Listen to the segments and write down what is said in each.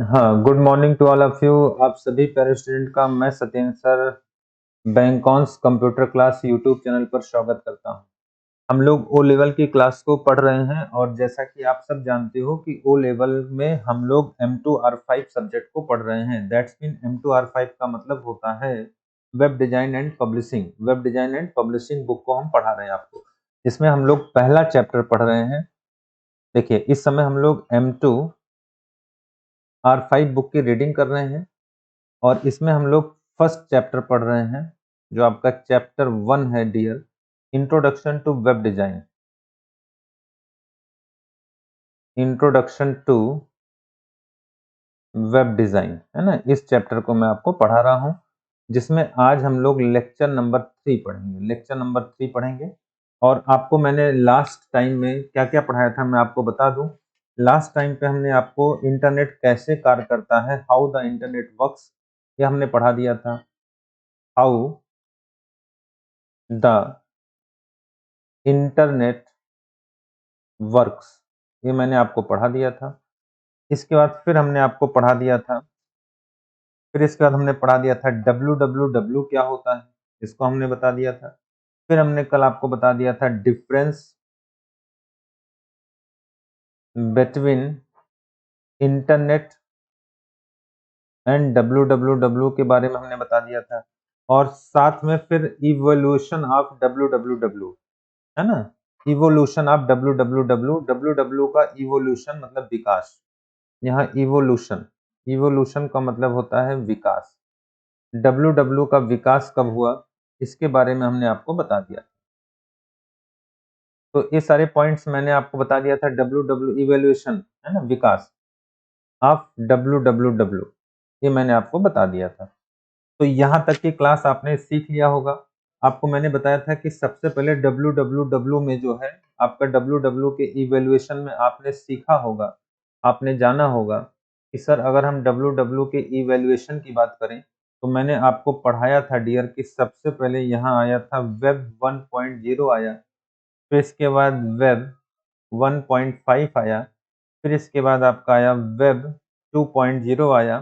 हाँ, good morning to all of you. आप सभी प्यारे स्टूडेंट का मैं सत्येंद्र सर बैंकॉन्स कंप्यूटर क्लास यूट्यूब चैनल पर स्वागत करता हूँ। हम लोग ओ लेवल की क्लास को पढ़ रहे हैं और जैसा कि आप सब जानते हो कि ओ लेवल में हम लोग M2R5 सब्जेक्ट को पढ़ रहे हैं। दैट्स मीन M2R5 का मतलब होता है web design and publishing. Web design and publishing book को हम पढ़ा रहे हैं आपको, इसमें हम लोग पहला चैप्टर पढ़ रहे हैं। देखिए, इस समय हम लोग M2R5 बुक की रीडिंग कर रहे हैं और इसमें हम लोग फर्स्ट चैप्टर पढ़ रहे हैं जो आपका चैप्टर 1 है dear, introduction to web design. Introduction to web design है ना, इस चैप्टर को मैं आपको पढ़ा रहा हूं, जिसमें आज हम लोग लेक्चर नंबर 3 पढ़ेंगे। लेक्चर नंबर 3 पढ़ेंगे और आपको मैंने लास्ट टाइम में क्या क्या पढ़ाया था मैं आपको बता दूं। लास्ट टाइम पे हमने आपको इंटरनेट कैसे कार्य करता है, हाउ द इंटरनेट वर्क्स, ये हमने पढ़ा दिया था। हाउ द इंटरनेट वर्क्स, ये मैंने आपको पढ़ा दिया था। इसके बाद फिर हमने आपको पढ़ा दिया था, फिर इसके बाद हमने पढ़ा दिया था www क्या होता है, इसको हमने बता दिया था। फिर हमने कल आपको बता दिया था difference between internet and www के बारे में हमने बता दिया था। और साथ में फिर इवोल्यूशन ऑफ www, है ना, इवोल्यूशन ऑफ www का इवोल्यूशन मतलब विकास। यहाँ इवोल्यूशन, इवोल्यूशन का मतलब होता है विकास। डब्ल्यू का विकास कब हुआ, इसके बारे में हमने आपको बता दिया। तो ये सारे पॉइंट्स मैंने आपको बता दिया था। डब्ल्यू इवोल्यूशन है ना, विकास ऑफ www, ये मैंने आपको बता दिया था। तो यहाँ तक की क्लास आपने सीख लिया होगा। आपको मैंने बताया था कि सबसे पहले www में जो है आपका www के इवोल्यूशन में आपने सीखा होगा, आपने जाना होगा कि सर अगर हम www के इवोल्यूशन की बात करें तो मैंने आपको पढ़ाया था डियर कि सबसे पहले यहाँ आया था वेब 1.0 आया, फिर इसके बाद वेब 1.5 आया, फिर इसके बाद आपका आया वेब 2.0 आया,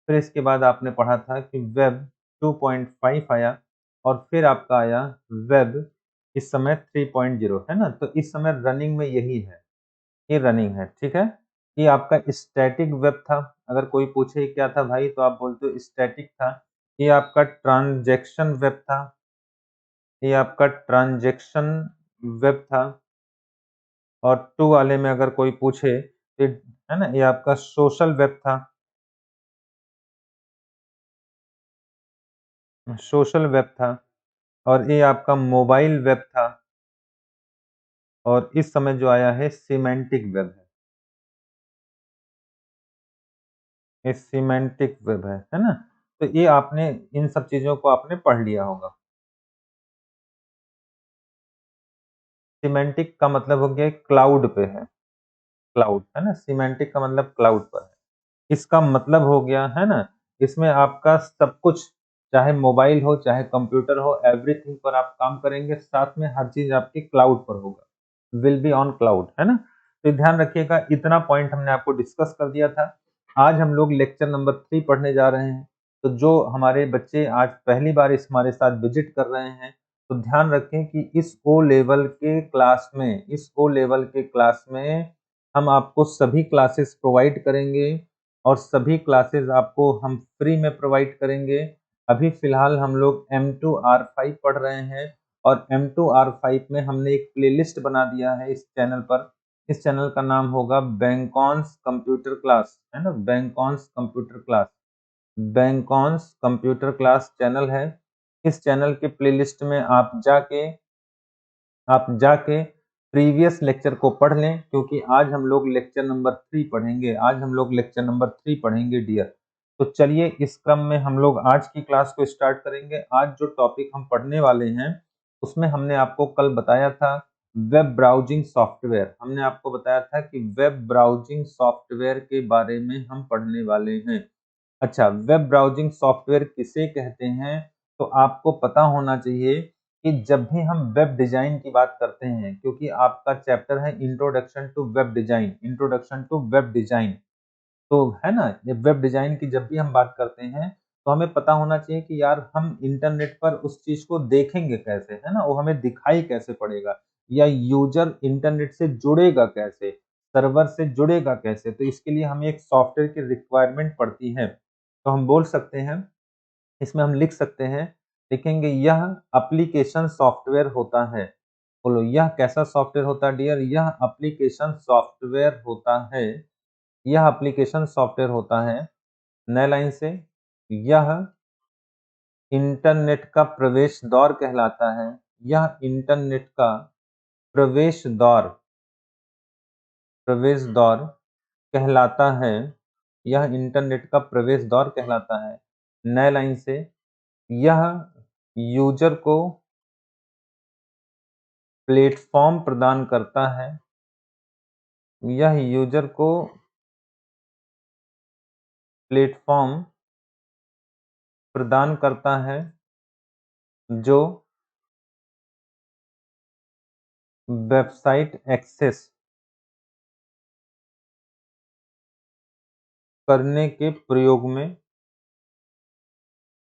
फिर इसके बाद आपने पढ़ा था कि वेब 2.5 आया और फिर आपका आया वेब इस समय 3.0, है ना। तो इस समय रनिंग में यही है, ये रनिंग है, ठीक है। ये आपका स्टैटिक वेब था। अगर कोई पूछे क्या था भाई तो आप बोलते हो स्टैटिक था। ये आपका ट्रांजैक्शन वेब था, ये आपका ट्रांजैक्शन वेब था। और 2 वाले में अगर कोई पूछे तो है ना, ये आपका सोशल वेब था, सोशल वेब था। और ये आपका मोबाइल वेब था और इस समय जो आया है सिमेंटिक वेब है, ये सिमेंटिक वेब है ना। तो ये आपने इन सब चीजों को आपने पढ़ लिया होगा। सिमेंटिक का मतलब हो गया क्लाउड पे है, क्लाउड है ना, सिमेंटिक का मतलब क्लाउड पर है। इसका मतलब हो गया है ना, इसमें आपका सब कुछ, चाहे मोबाइल हो चाहे कंप्यूटर हो, एवरीथिंग पर आप काम करेंगे, साथ में हर चीज आपकी क्लाउड पर होगा, विल बी ऑन क्लाउड, है ना। तो ध्यान रखिएगा, इतना पॉइंट हमने आपको डिस्कस कर दिया था। आज हम लोग लेक्चर नंबर 3 पढ़ने जा रहे हैं। तो जो हमारे बच्चे आज पहली बार इस हमारे साथ विजिट कर रहे हैं तो ध्यान रखें कि इस ओ लेवल के क्लास में, इस ओ लेवल के क्लास में हम आपको सभी क्लासेस प्रोवाइड करेंगे और सभी क्लासेस आपको हम फ्री में प्रोवाइड करेंगे। अभी फिलहाल हम लोग M2R5 पढ़ रहे हैं और M2R5 में हमने एक प्लेलिस्ट बना दिया है इस चैनल पर। इस चैनल का नाम होगा बैंकॉन्स कंप्यूटर क्लास, है ना, बैंकॉन्स कंप्यूटर क्लास। बैंकॉन्स कंप्यूटर क्लास चैनल है। इस चैनल के प्लेलिस्ट में आप जाके प्रीवियस लेक्चर को पढ़ लें, क्योंकि आज हम लोग लेक्चर नंबर 3 पढ़ेंगे। आज हम लोग लेक्चर नंबर 3 पढ़ेंगे डियर। तो चलिए इस क्रम में हम लोग आज की क्लास को स्टार्ट करेंगे। आज जो टॉपिक हम पढ़ने वाले हैं उसमें हमने आपको कल बताया था वेब ब्राउजिंग सॉफ्टवेयर। हमने आपको बताया था कि वेब ब्राउजिंग सॉफ्टवेयर के बारे में हम पढ़ने वाले हैं। अच्छा, वेब ब्राउजिंग सॉफ्टवेयर किसे कहते हैं तो आपको पता होना चाहिए कि जब भी हम वेब डिजाइन की बात करते हैं, क्योंकि आपका चैप्टर है introduction to web design, introduction to web design, तो है ना, ये वेब डिजाइन की जब भी हम बात करते हैं तो हमें पता होना चाहिए कि यार हम इंटरनेट पर उस चीज को देखेंगे कैसे, है ना, वो हमें दिखाई कैसे पड़ेगा, या यूजर इंटरनेट से जुड़ेगा कैसे, सर्वर से जुड़ेगा कैसे। तो इसके लिए हमें एक सॉफ्टवेयर की रिक्वायरमेंट पड़ती है। तो हम बोल सकते हैं, इसमें हम लिख सकते हैं, लिखेंगे यह एप्लीकेशन सॉफ्टवेयर होता है। बोलो यह कैसा सॉफ्टवेयर होता है डियर, यह एप्लीकेशन सॉफ्टवेयर होता है, यह एप्लीकेशन सॉफ्टवेयर होता है। नए लाइन से, यह इंटरनेट का प्रवेश द्वार कहलाता है, यह इंटरनेट का प्रवेश द्वार, प्रवेश द्वार कहलाता है, यह इंटरनेट का प्रवेश द्वार कहलाता है। नए लाइन से, यह यूजर को प्लेटफॉर्म प्रदान करता है, यह यूजर को प्लेटफॉर्म प्रदान करता है जो वेबसाइट एक्सेस करने के प्रयोग में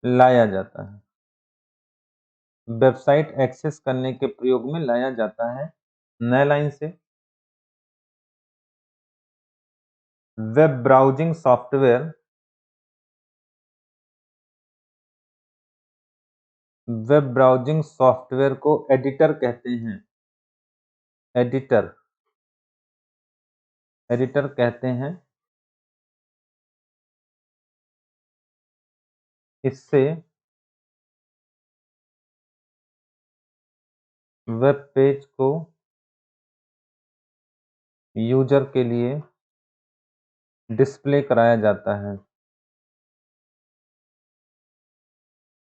लाया जाता है, वेबसाइट एक्सेस करने के प्रयोग में लाया जाता है। नए लाइन से, web browsing software, web browsing software को एडिटर कहते हैं, एडिटर, एडिटर कहते हैं। इससे वेब पेज को यूजर के लिए डिस्प्ले कराया जाता है,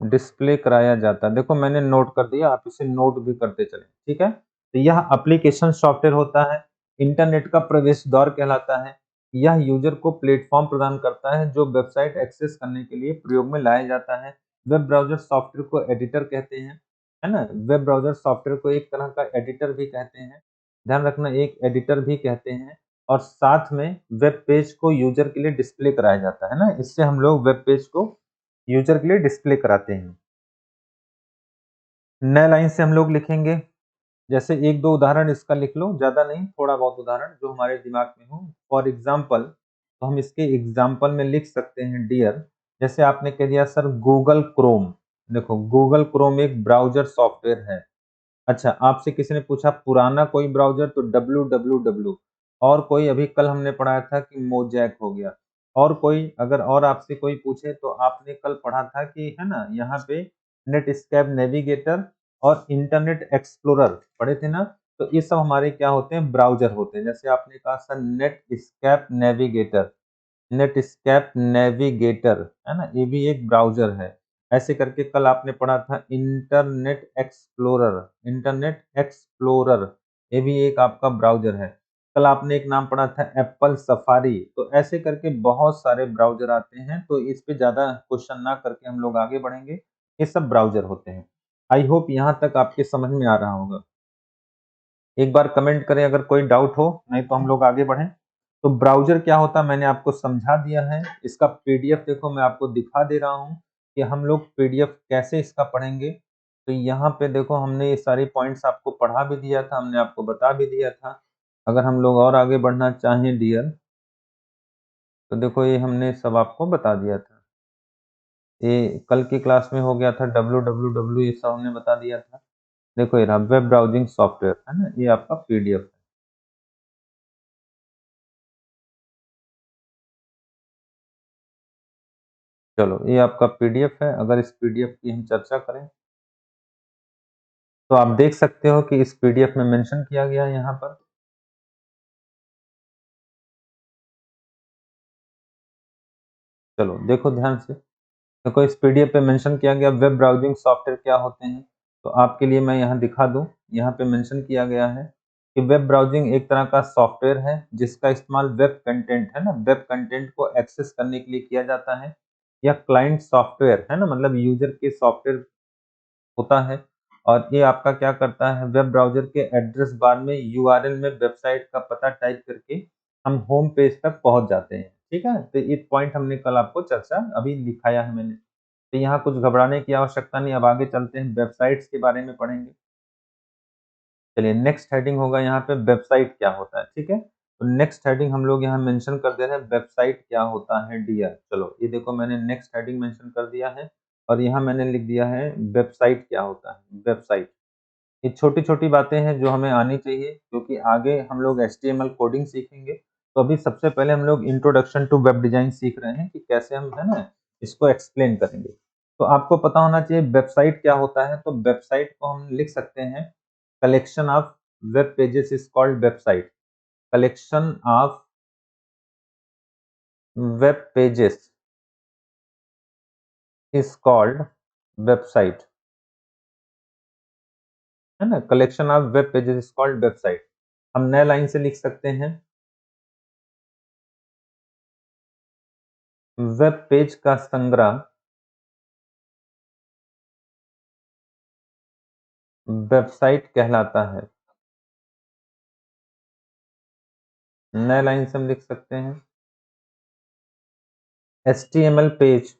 डिस्प्ले कराया जाता है। देखो मैंने नोट कर दिया, आप इसे नोट भी करते चलें, ठीक है। तो यह एप्लीकेशन सॉफ्टवेयर होता है, इंटरनेट का प्रवेश द्वार कहलाता है, यह यूजर को प्लेटफॉर्म प्रदान करता है जो वेबसाइट एक्सेस करने के लिए प्रयोग में लाया जाता है। वेब ब्राउजर सॉफ्टवेयर को एडिटर कहते हैं, है ना, वेब ब्राउजर सॉफ्टवेयर को एक तरह का एडिटर भी कहते हैं, ध्यान रखना, एक एडिटर भी कहते हैं। और साथ में वेब पेज को यूजर के लिए डिस्प्ले कराया जाता है ना, इससे हम लोग वेब पेज को यूजर के लिए डिस्प्ले कराते हैं। नए लाइन से हम लोग लिखेंगे, जैसे एक दो उदाहरण इसका लिख लो, ज्यादा नहीं, थोड़ा बहुत उदाहरण जो हमारे दिमाग में हो। फॉर एग्जाम्पल, तो हम इसके एग्जाम्पल में लिख सकते हैं डियर, जैसे आपने कह दिया सर गूगल क्रोम। देखो गूगल क्रोम एक ब्राउजर सॉफ्टवेयर है। अच्छा, आपसे किसी ने पूछा पुराना कोई ब्राउज़र, तो www, और कोई अभी कल हमने पढ़ाया था कि मोज़ैक हो गया। और कोई अगर और आपसे कोई पूछे तो आपने कल पढ़ा था कि है ना, यहाँ पे नेटस्केप नेविगेटर और इंटरनेट एक्सप्लोरर पढ़े थे ना। तो ये सब हमारे क्या होते हैं, ब्राउज़र होते हैं। जैसे आपने कहा sir Netscape navigator, Netscape navigator, है ना, ये भी एक ब्राउज़र है। ऐसे करके कल आपने पढ़ा था इंटरनेट एक्सप्लोरर, इंटरनेट एक्सप्लोरर, ये भी एक आपका ब्राउज़र है। कल आपने एक नाम पढ़ा था एप्पल सफारी। तो ऐसे करके बहुत सारे ब्राउज़र आते हैं, तो इस पे ज़्यादा क्वेश्चन ना करके हम लोग आगे बढ़ेंगे। ये सब ब्राउज़र होते हैं। आई होप यहाँ तक आपके समझ में आ रहा होगा। एक बार कमेंट करें अगर कोई डाउट हो, नहीं तो हम लोग आगे बढ़ें। तो ब्राउज़र क्या होता है मैंने आपको समझा दिया है। इसका पीडीएफ देखो मैं आपको दिखा दे रहा हूँ कि हम लोग पीडीएफ कैसे इसका पढ़ेंगे। तो यहाँ पे देखो हमने ये सारी पॉइंट्स आपको पढ़ा भी दिया था, हमने आपको बता भी दिया था। अगर हम लोग और आगे बढ़ना चाहें डियर, तो देखो ये हमने सब आपको बता दिया था। ये कल की क्लास में हो गया था, www ये सब हमने बता दिया था। देखो ये रहा वेब ब्राउजिंग सॉफ्टवेयर, है ना, ये आपका पीडीएफ है। चलो ये आपका पीडीएफ है। अगर इस पीडीएफ की हम चर्चा करें तो आप देख सकते हो कि इस पीडीएफ में मेंशन किया गया है यहाँ पर। चलो देखो ध्यान से, देखो इस पीडीएफ पे मेंशन किया गया वेब ब्राउजिंग सॉफ्टवेयर क्या होते हैं। तो आपके लिए मैं यहाँ दिखा दूँ, यहाँ पे मेंशन किया गया है कि वेब ब्राउजिंग एक तरह का सॉफ्टवेयर है जिसका इस्तेमाल वेब कंटेंट, है ना, वेब कंटेंट को एक्सेस करने के लिए किया जाता है। यह क्लाइंट सॉफ्टवेयर है ना, मतलब यूजर के सॉफ्टवेयर होता है। और ये आपका क्या करता है, वेब ब्राउज़र के एड्रेस बार में यूआरएल में वेबसाइट का पता टाइप करके हम होम पेज तक पहुँच जाते हैं, ठीक है, तो ये पॉइंट हमने कल आपको चर्चा अभी लिखाया है मैंने। तो यहाँ कुछ घबराने की आवश्यकता नहीं। अब आगे चलते हैं, वेबसाइट्स के बारे में पढ़ेंगे। चलिए, नेक्स्ट हेडिंग होगा यहाँ पे वेबसाइट क्या होता है। ठीक है, तो नेक्स्ट हेडिंग हम लोग यहाँ मेंशन कर दे रहे हैं, वेबसाइट क्या होता है डियर। चलो ये देखो, मैंने नेक्स्ट हेडिंग मेंशन कर दिया है और यहाँ मैंने लिख दिया है वेबसाइट क्या होता है। वेबसाइट, ये छोटी-छोटी बातें हैं जो हमें आनी चाहिए, क्योंकि आगे हम लोग HTML कोडिंग सीखेंगे। तो अभी सबसे पहले हम लोग इंट्रोडक्शन टू वेब डिज़ाइन सीख रहे हैं कि कैसे हम, है ना, इसको एक्सप्लेन करेंगे। तो आपको पता होना चाहिए वेबसाइट क्या होता है। तो वेबसाइट को हम लिख सकते हैं, collection of web pages is called website. Collection of web pages is called website, है ना? Collection of web pages is called website. हम नए लाइन से लिख सकते हैं, वेब पेज का संग्रह वेबसाइट कहलाता है। नए लाइन से हम लिख सकते हैं, HTML पेज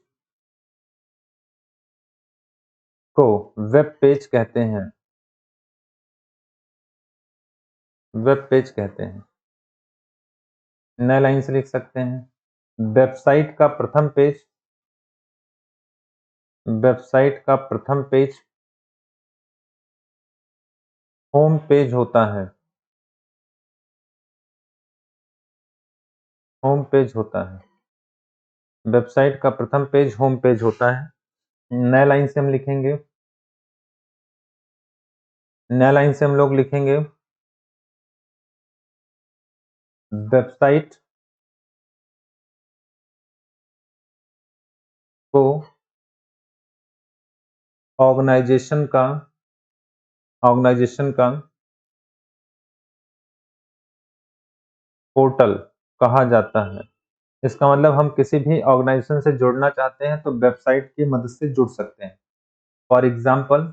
को वेब पेज कहते हैं। वेब पेज कहते हैं। नए लाइन से लिख सकते हैं, वेबसाइट का प्रथम पेज, वेबसाइट का प्रथम पेज होम पेज होता है। होम पेज होता है। वेबसाइट का प्रथम पेज होम पेज होता है। नए लाइन से हम लिखेंगे, नए लाइन से हम लोग लिखेंगे, वेबसाइट को ऑर्गेनाइजेशन का ऑर्गेनाइजेशन का पोर्टल कहा जाता है। इसका मतलब हम किसी भी ऑर्गेनाइजेशन से जुड़ना चाहते हैं तो वेबसाइट की मदद से जुड़ सकते हैं। फॉर एग्जाम्पल,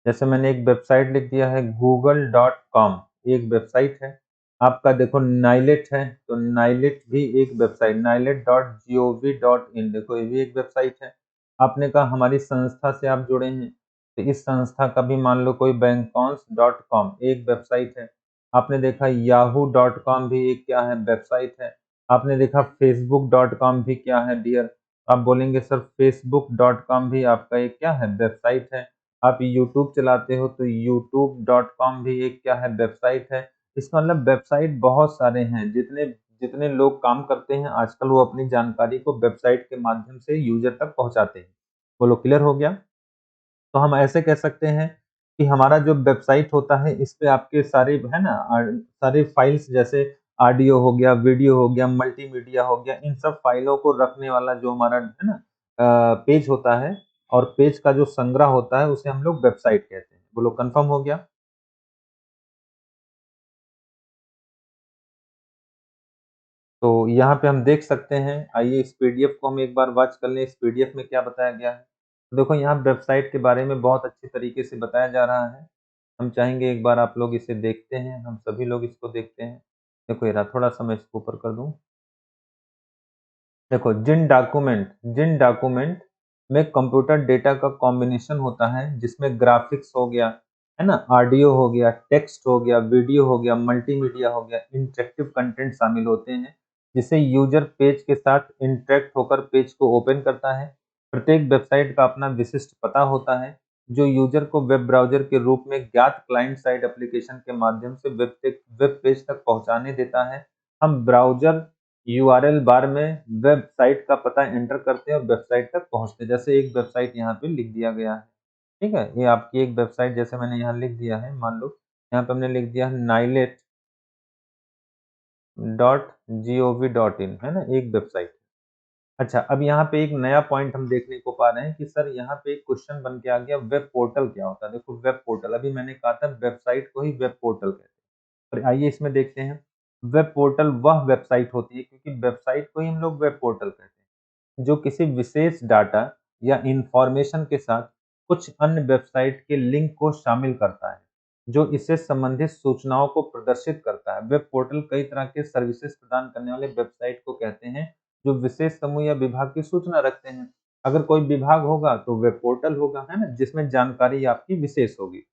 जैसे मैंने एक वेबसाइट लिख दिया है google.com, एक वेबसाइट है। आपका देखो नाइलेट है, तो नाइलेट भी एक वेबसाइट, नाइलेट.gov.in, देखो ये भी एक वेबसाइट है। आपने कहा हमारी संस्था से आप जुड़े हैं, तो इस संस्था का भी मान लो कोई बैंकॉन्स.com एक वेबसाइट है। आपने देखा yahoo.com भी एक क्या है, वेबसाइट है। आपने देखा facebook.com भी क्या है डियर। आप बोलेंगे सर facebook.com भी आपका एक क्या है, वेबसाइट है। आप यूट्यूब चलाते हो तो youtube.com भी एक क्या है, वेबसाइट है। इसका मतलब वेबसाइट बहुत सारे हैं, जितने जितने लोग काम करते हैं आजकल वो अपनी जानकारी को वेबसाइट के माध्यम से यूज़र तक पहुँचाते हैं। बोलो क्लियर हो गया? तो हम ऐसे कह सकते हैं कि हमारा जो वेबसाइट होता है इस पे आपके सारे, है ना, सारे फाइल्स जैसे ऑडियो हो गया, वीडियो हो गया, मल्टीमीडिया हो गया, इन सब फाइलों को रखने वाला जो हमारा, है ना, पेज होता है, और पेज का जो संग्रह होता है उसे हम लोग वेबसाइट कहते हैं। बोलो कंफर्म हो गया? तो यहाँ पे हम देख सकते हैं, आइए इस पीडीएफ को हम एक बार वॉच कर लें, इस पीडीएफ में क्या बताया गया है। तो देखो यहाँ वेबसाइट के बारे में बहुत अच्छी तरीके से बताया जा रहा है। हम चाहेंगे एक बार आप लोग इसे देखते हैं, हम सभी लोग इसको देखते हैं। देखो ये रहा, थोड़ा-सा मैं इसको ऊपर कर दूँ। देखो जिन डॉक्यूमेंट में कंप्यूटर डेटा का कॉम्बिनेशन होता है, जिसमें ग्राफिक्स हो गया, है ना, ऑडियो हो गया, टेक्स्ट हो गया, वीडियो हो गया, मल्टीमीडिया हो गया, इंटरैक्टिव कंटेंट शामिल होते हैं, जिसे यूजर पेज के साथ इंटरैक्ट होकर पेज को ओपन करता है। प्रत्येक वेबसाइट का अपना विशिष्ट पता होता है, जो यूजर को वेब ब्राउज़र के रूप में ज्ञात क्लाइंट साइड एप्लीकेशन के माध्यम से वेब पेज तक पहुँचाने देता है। हम ब्राउज़र यूआरएल बार में वेबसाइट का पता एंटर करते हैं और वेबसाइट तक पहुँचते हैं। जैसे एक वेबसाइट यहाँ पे लिख दिया गया है, ठीक है? ये आपकी एक वेबसाइट जैसे मैंने यहाँ लिख दिया है, मान लो यहाँ पे हमने लिख दिया है nilet.gov.in, है ना? एक वेबसाइट। अच्छा, अब यहाँ पे एक नया पॉइंट हम देखने को पा रहे हैं कि सर यहाँ पे एक क्वेश्चन बन के आ गया, वेब पोर्टल क्या होता है? देखो वेब पोर्टल, अभी मैंने कहा था वेबसाइट को ही वेब पोर्टल कहते हैं। और आइए इसमें देखते हैं, वेब पोर्टल वह वेबसाइट होती है, क्योंकि वेबसाइट को ही हम लोग वेब पोर्टल कहते हैं, जो किसी विशेष डाटा या इंफॉर्मेशन के साथ कुछ अन्य वेबसाइट के लिंक को शामिल करता है। जो इससे संबंधित सूचनाओं को प्रदर्शित करता है। वेब पोर्टल कई तरह के सर्विसेज प्रदान करने वाले वेबसाइट को कहते हैं जो विशेष समूह या विभाग की सूचना रखते हैं। अगर कोई विभाग होगा तो वेब पोर्टल होगा, है ना, जिसमें जानकारी आपकी विशेष होगी।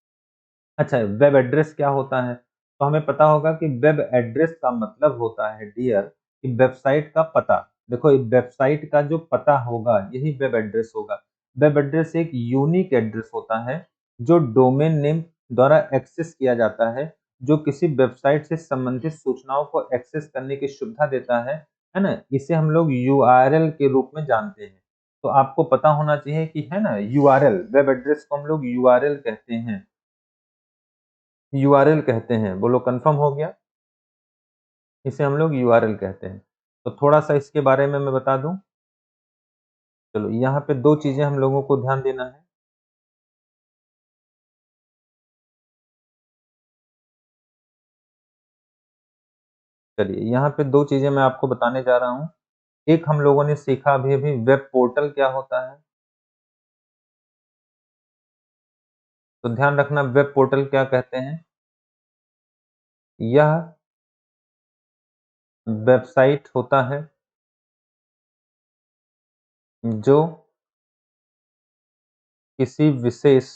अच्छा, वेब एड्रेस क्या होता है? तो हमें पता होगा कि वेब एड्रेस का मतलब होता है डियर कि वेबसाइट का पता। देखो, वेबसाइट का जो पता होगा यही वेब एड्रेस होगा। वेब एड्रेस एक यूनिक एड्रेस होता है जो डोमेन नेम द्वारा एक्सेस किया जाता है, जो किसी वेबसाइट से संबंधित सूचनाओं को एक्सेस करने की सुविधा देता है ना? इसे हम लोग यूआरएल के रूप में जानते हैं। तो आपको पता होना चाहिए कि, है ना, यूआरएल, वेब एड्रेस को हम लोग यूआरएल कहते हैं। यूआरएल कहते हैं, बोलो कंफर्म हो गया? इसे हम लोग यूआरएल कहते हैं। तो थोड़ा-सा इसके बारे में मैं बता दूँ? चलो, यहाँ पे 2 चीज़ें हम लोगों को ध्यान देना है। चलिए, यहाँ पे 2 चीज़ें मैं आपको बताने जा रहा हूँ। एक हम लोगों ने सीखा अभी-अभी, वेब पोर्टल क्या होता है? तो ध्यान रखना, वेब पोर्टल क्या कहते हैं? यह वेबसाइट होता है जो किसी विशेष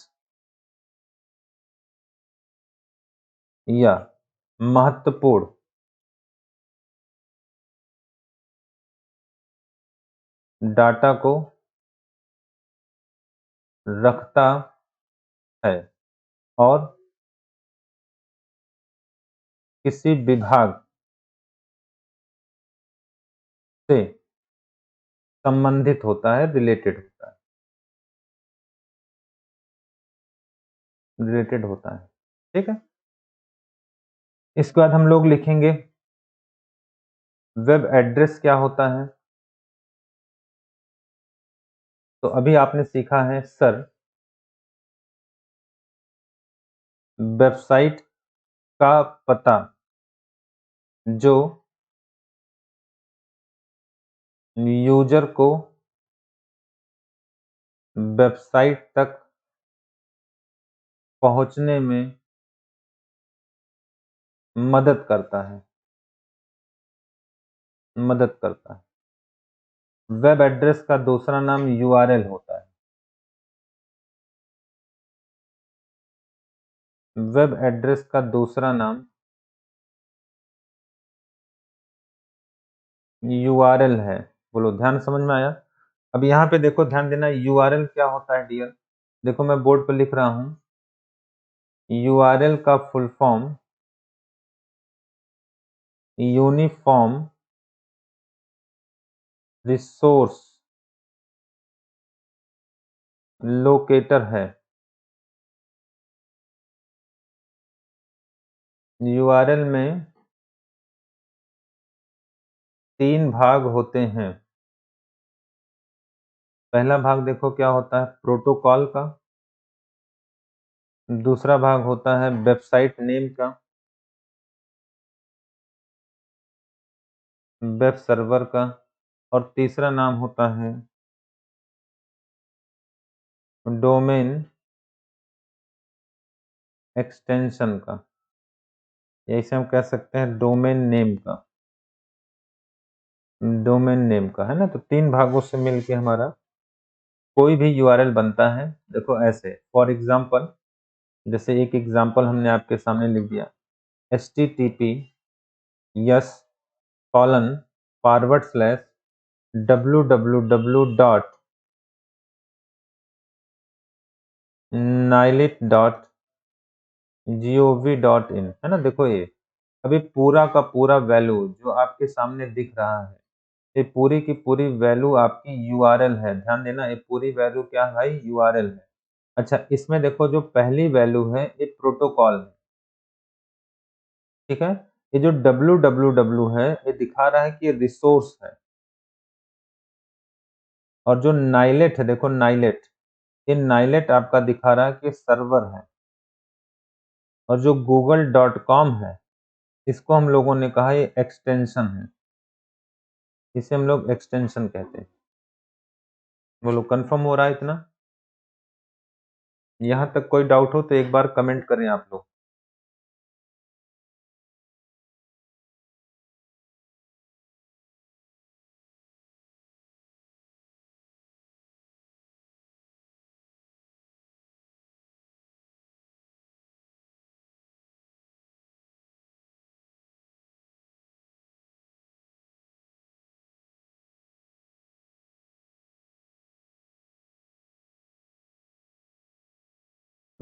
या महत्वपूर्ण डाटा को रखता है और किसी विभाग से संबंधित होता है, रिलेटेड होता है। ठीक है? इसके बाद हम लोग लिखेंगे वेब एड्रेस क्या होता है? तो अभी आपने सीखा है सर, वेबसाइट का पता जो यूजर को वेबसाइट तक पहुंचने में मदद करता है, मदद करता है। वेब एड्रेस का दूसरा नाम यूआरएल होता है। वेब एड्रेस का दूसरा नाम यूआरएल है। बोलो, ध्यान समझ में आया? अब यहाँ पे देखो, ध्यान देना, यूआरएल क्या होता है डियर? देखो, मैं बोर्ड पर लिख रहा हूँ, यूआरएल का full form uniform resource locator है। यूआरएल में 3 भाग होते हैं। पहला भाग देखो क्या होता है, प्रोटोकॉल का। दूसरा भाग होता है वेबसाइट नेम का, वेब सर्वर का, और तीसरा नाम होता है डोमेन एक्सटेंशन का, या इसे हम कह सकते हैं डोमेन नेम का। डोमेन नेम का, है ना? तो 3 भागों से मिलके हमारा कोई भी यूआरएल बनता है। देखो ऐसे, फॉर एग्जांपल, जैसे एक एग्जांपल हमने आपके सामने लिख दिया, https://www.nilit.gov.in, है ना? देखो ये अभी पूरा का पूरा वैल्यू जो आपके सामने दिख रहा है, ये पूरी की पूरी वैल्यू आपकी यूआरएल है। ध्यान देना, ये पूरी वैल्यू क्या है भाई? यूआरएल है। अच्छा, इसमें देखो जो पहली वैल्यू है ये प्रोटोकॉल है। ठीक है? ये जो www है ये दिखा रहा है कि ये रिसोर्स है। और जो नाइलेट है, देखो नाइलेट, ये नाइलेट आपका दिखा रहा है कि सर्वर है। और जो google.com है, इसको हम लोगों ने कहा ये एक्सटेंशन है। इसे हम लोग एक्सटेंशन कहते हैं। बोलो, कंफर्म हो रहा है इतना? यहाँ तक कोई डाउट हो तो एक बार कमेंट करें आप लोग।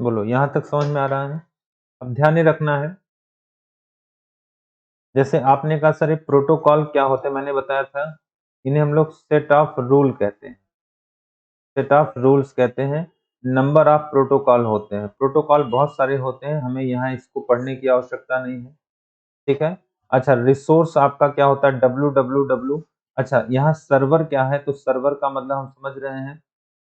बोलो यहाँ तक समझ में आ रहा है? अब ध्यान ही रखना है, जैसे आपने कहा सर ये प्रोटोकॉल क्या होते हैं, मैंने बताया था इन्हें हम लोग सेट ऑफ रूल कहते हैं। सेट ऑफ रूल्स कहते हैं, नंबर ऑफ प्रोटोकॉल होते हैं। प्रोटोकॉल बहुत सारे होते हैं, हमें यहाँ इसको पढ़ने की आवश्यकता नहीं है, ठीक है। अच्छा, रिसोर्स आपका क्या होता है? www। अच्छा, यहाँ सर्वर क्या है? तो सर्वर का मतलब हम समझ रहे हैं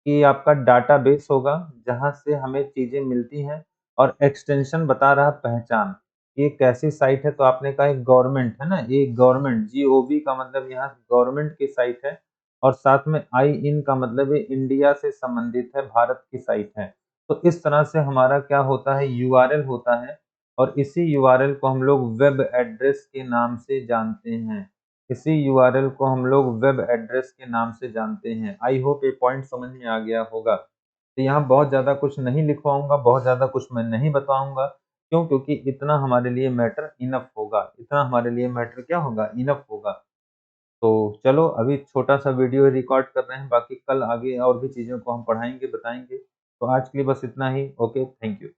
कि आपका डाटाबेस होगा जहाँ से हमें चीजें मिलती हैं, और एक्सटेंशन बता रहा पहचान। ये कैसी साइट है? तो आपने कहा गवर्नमेंट है ना, ये गवर्नमेंट GOV का मतलब यहाँ गवर्नमेंट की साइट है, और साथ में आई इन का मतलब ये इंडिया से संबंधित है, भारत की साइट है। तो इस तरह से हमारा क्या होता है? URL होता है, और इसी यूआरएल को हम लोग वेब एड्रेस के नाम से जानते हैं। इसी यूआरएल को हम लोग वेब एड्रेस के नाम से जानते हैं। आई होप ये पॉइंट समझ में आ गया होगा। तो यहाँ बहुत ज़्यादा कुछ नहीं लिखवाऊँगा, बहुत ज़्यादा कुछ मैं नहीं बताऊँगा। क्यों? क्योंकि इतना हमारे लिए मैटर इनफ होगा। इतना हमारे लिए मैटर क्या होगा? इनफ होगा। तो चलो अभी छोटा-सा वीडियो रिकॉर्ड कर रहे हैं, बाकी कल आगे और भी चीज़ों को हम पढ़ाएँगे, बताएँगे। तो आज के लिए बस इतना ही। Okay, thank you.